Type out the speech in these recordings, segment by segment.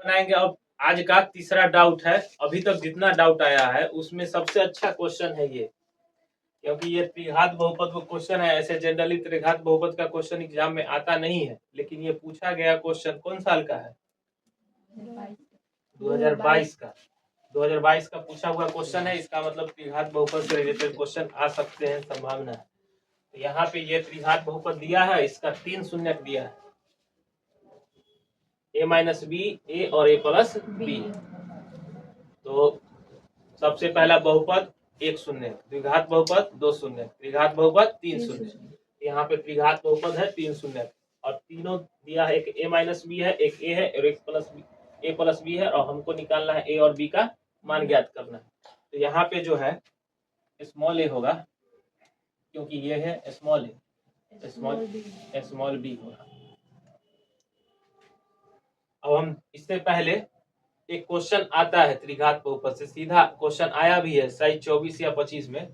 बनाएंगे। अब आज का तीसरा डाउट है, अभी तक जितना डाउट आया है उसमें सबसे अच्छा क्वेश्चन है ये, क्योंकि ये त्रिघात बहुपद का क्वेश्चन है। ऐसे जनरली त्रिघात बहुपद का क्वेश्चन एग्जाम में आता नहीं है, लेकिन ये पूछा गया क्वेश्चन कौन साल का है? 2022 का। 2022 का पूछा हुआ क्वेश्चन है, इसका मतलब त्रिघात बहुपद से रिलेटेड क्वेश्चन आ सकते हैं, संभावना है। तो यहाँ पे ये त्रिघात बहुपद दिया है, इसका 3 शून्यक दिया है, a माइनस बी, ए और a प्लस बी। तो सबसे पहला बहुपद 1 शून्य, द्विघात बहुपद 2 शून्य, त्रिघात बहुपद 3 शून्य। यहाँ पे त्रिघात बहुपद है 3 शून्य, और तीनों दिया है, एक a माइनस बी है, एक a है और एक a प्लस बी है, और हमको निकालना है a और b का मान ज्ञात करना है। तो यहाँ पे जो है स्मॉल a होगा, क्योंकि ये है स्मॉल a, स्मॉल b होगा। अब हम इससे पहले एक क्वेश्चन आता है त्रिघात बहुपद से, सीधा क्वेश्चन आया भी है साइज 24 या 25 में,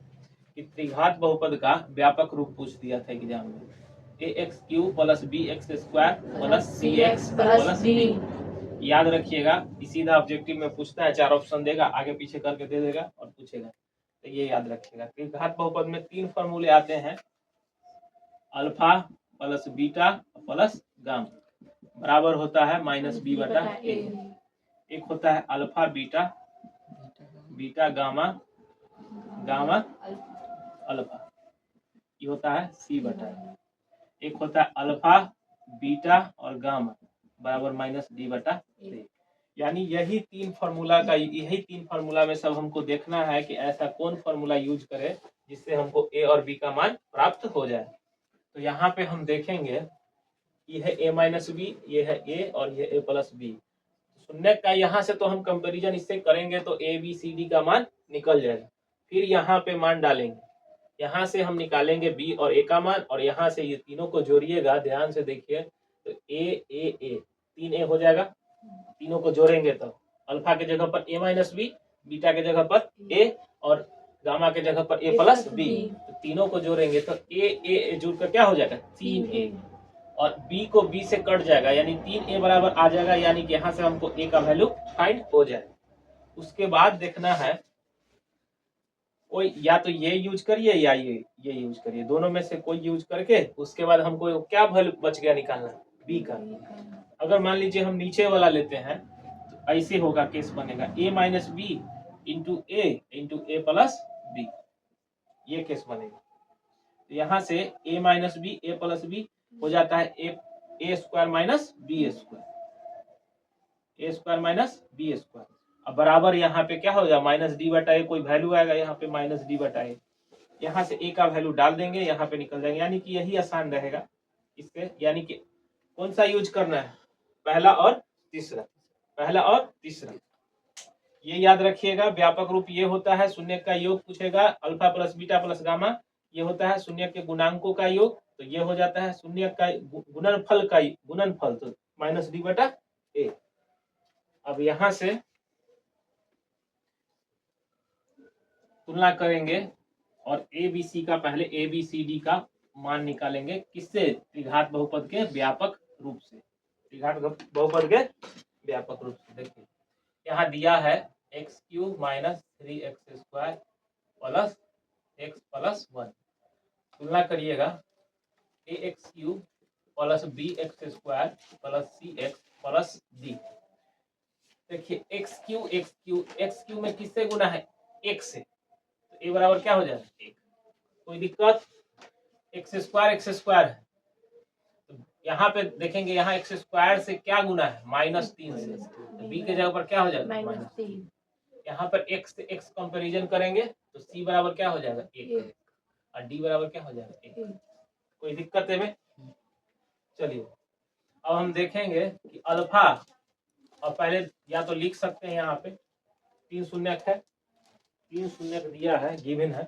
कि त्रिघात बहुपद का व्यापक रूप पूछ दिया था एग्जाम में, ax³ plus bx² plus cx plus d। याद रखिएगा, सीधा ऑब्जेक्टिव में पूछता है, 4 ऑप्शन देगा, आगे पीछे करके दे देगा और पूछेगा, तो ये याद रखिएगा। त्रिघात बहुपद में 3 फॉर्मूले आते हैं, alpha plus beta plus gamma, बराबर होता है -b/a। एक होता है alpha beta, beta gamma, gamma alpha, ये होता है c/a। एक होता है अल्फा बीटा और गामा बराबर -d/a। यानी यही 3 फार्मूला में सब हमको देखना है कि ऐसा कौन फार्मूला यूज करे जिससे हमको a और b का मान प्राप्त हो जाए। तो यहाँ पे हम देखेंगे, ये है a माइनस बी, ये है a और ये a प्लस बी। शून्य का यहाँ से तो हम कंपैरिजन इससे करेंगे तो a b c d का मान निकल जाएगा, फिर यहाँ पे मान डालेंगे, यहाँ से हम निकालेंगे b और a का मान, और यहाँ से ये तीनों को जोड़िएगा, ध्यान से देखिए, तो a 3a हो जाएगा। तीनों को जोड़ेंगे तो अल्फा के जगह पर a माइनस बी, बीटा के जगह पर a और गामा के जगह पर a प्लस बी। तो तीनों को जोड़ेंगे तो a जुड़कर क्या हो जाएगा 3a, और b को b से कट जाएगा, यानी 3a बराबर आ जाएगा, यानी कि यहाँ से हमको a का वैल्यू फाइंड हो जाए। उसके बाद देखना है, कोई या तो ये यूज करिए या ये यूज करिए, दोनों में से कोई यूज करके उसके बाद हमको क्या वैल्यू बच गया निकालना, b का। अगर मान लीजिए हम नीचे वाला लेते हैं, तो ऐसे होगा, केस बनेगा a minus B into A plus B, ये केस बनेगा। तो यहाँ से a minus B, A plus B हो जाता है a square minus B square, a square minus B square. अब बराबर यहाँ पे क्या हो जाएगा -d/a, कोई वैल्यू आएगा यहाँ पे -d/a, यहाँ से a का वैल्यू डाल देंगे, यहाँ पे निकल जाएंगे, यानी कि यही आसान रहेगा इससे। यानी कि कौन सा यूज करना है, पहला और तीसरा, पहला और तीसरा, ये याद रखिएगा। व्यापक रूप ये होता है, शून्य का योग पूछेगा, alpha plus beta plus gamma, ये होता है शून्य के गुणांकों का योग, तो ये हो जाता है शून्य का गुणनफल का गुणनफल, तो -d/a। अब यहाँ से तुलना करेंगे और ए बी सी का, पहले ए बी सी डी का मान निकालेंगे, किससे, त्रिघात बहुपद के व्यापक रूप से, त्रिघात बहुपद के व्यापक रूप से। देखिए यहाँ दिया है x³ minus 3x² plus x plus 1, तुलना करिएगा ax³ plus bx² plus cx plus d। देखिए x³ में किससे गुना है, एक से, तो a बराबर क्या हो जाएगा 1, कोई दिक्कत, x² है। तो यहाँ पे देखेंगे, यहाँ x² से क्या गुना है, -3 से, तो b के जगह पर क्या हो जाएगा -3। यहाँ पर x से x कंपैरिजन करेंगे तो c बराबर क्या हो जाएगा 1, और d बराबर क्या हो जाएगा 1, कोई दिक्कत है में। चलिए अब हम देखेंगे कि अल्फा, और पहले या तो लिख सकते हैं, यहाँ पे 3 शून्यक है, 3 शून्यक दिया है, गिवन है,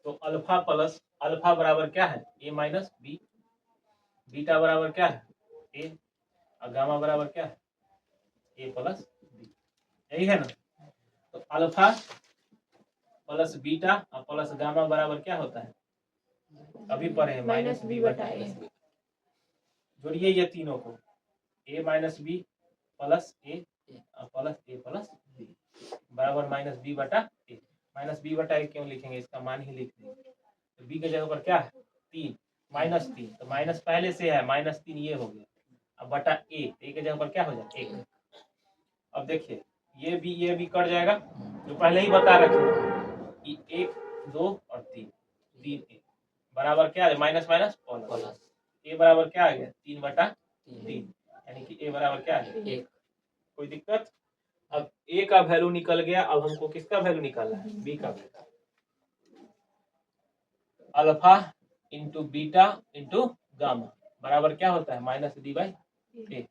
तो अल्फा प्लस अल्फा बराबर क्या है a माइनस बी, बीटा बराबर क्या है a, और गामा बराबर क्या है a प्लस बी, यही है ना। तो अल्फा प्लस बीटा और प्लस गामा बराबर क्या होता है, अभी पढ़े हैं -b/a। जोड़िए ये तीनों को, a minus B plus A plus B बराबर माइनस बी बटा ए। माइनस बी बटा ए क्यों लिखेंगे, इसका मान ही लिख देंगे। तो बी के जगह पर क्या है 3 -3, तो माइनस पहले से है -3 ये हो गया। अब बटा ए के जगह पर क्या हो जाए 1। अब देखिए ये भी कट जाएगा, जो पहले ही बता रखे 1 2 और 3 3 बराबर क्या है माइनस माइनस प्लस। ए बराबर क्या आ गया 3 बटा 3, यानी कि ए बराबर क्या है 1। कोई दिक्कत। अब ए का वैल्यू निकल गया, अब हमको किसका वैल्यू निकालना है बी का value. Alpha into beta into gamma बराबर क्या होता है -d/a।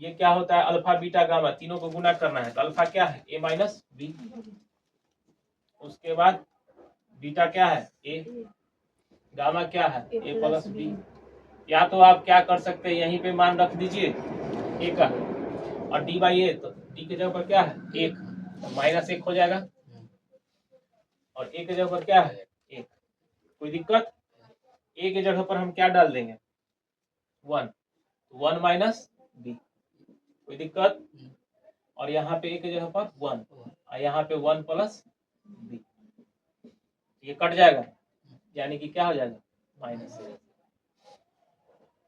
ये क्या होता है अल्फा बीटा गामा तीनों को गुना करना है, तो अल्फा क्या है a माइनस बी, उसके बाद बीटा क्या है a, गामा क्या है a प्लस बी। या तो आप क्या कर सकते हैं यहीं पे मान रख दीजिए a का, और d/a तो d के जगह पर क्या है 1 तो -1 हो जाएगा, और a के जगह पर क्या है 1। कोई दिक्कत। a के जगह पर हम क्या डाल देंगे 1 माइनस बी। कोई दिक्कत। और यहाँ पे a के जगह पर 1 और यहाँ पे 1 प्लस बी, ये कट जाएगा, यानी कि क्या हो जाएगा -1।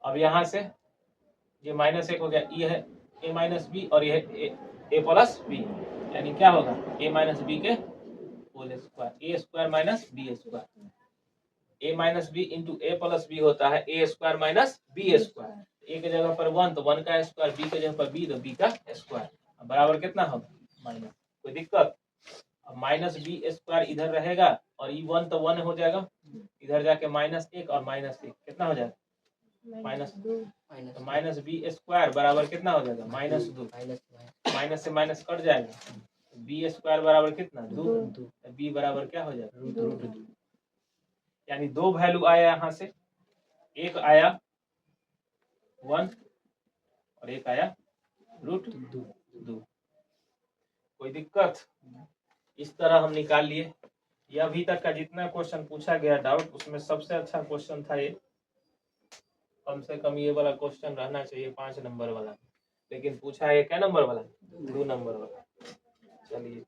अब यहाँ से ये -1 हो गया, ये है a माइनस बी और ये है a प्लस बी, यानी क्या होगा a माइनस बी के whole square, a square minus B square. a minus B into a plus B होता है a square minus B square. a के जगह पर 1 तो 1 का स्क्वायर, b के जगह पर b तो b का स्क्वायर, बराबर कितना होगा माइनस। कोई दिक्कत। अब माइनस बी स्क्वायर इधर रहेगा और ये 1 तो 1 हो जाएगा, इधर जाके -1 और -1 कितना हो जाएगा -2, तो माइनस बी स्क्वायर बराबर कितना हो जाएगा -2। माइनस से माइनस कट जाएगा, बी स्क्वायर बराबर कितना 2, बी बराबर क्या हो जाएगा √2। यानी 2 वैल्यू आया यहाँ से, एक आया 1 और एक आया √2। कोई दिक्कत। इस तरह हम निकाल लिए। ये अभी तक का जितना क्वेश्चन पूछा गया डाउट उसमें सबसे अच्छा क्वेश्चन था ये। कम से कम ये वाला क्वेश्चन रहना चाहिए 5 नंबर वाला, लेकिन पूछा है क्या नंबर वाला 2 नंबर वाला। चलिए।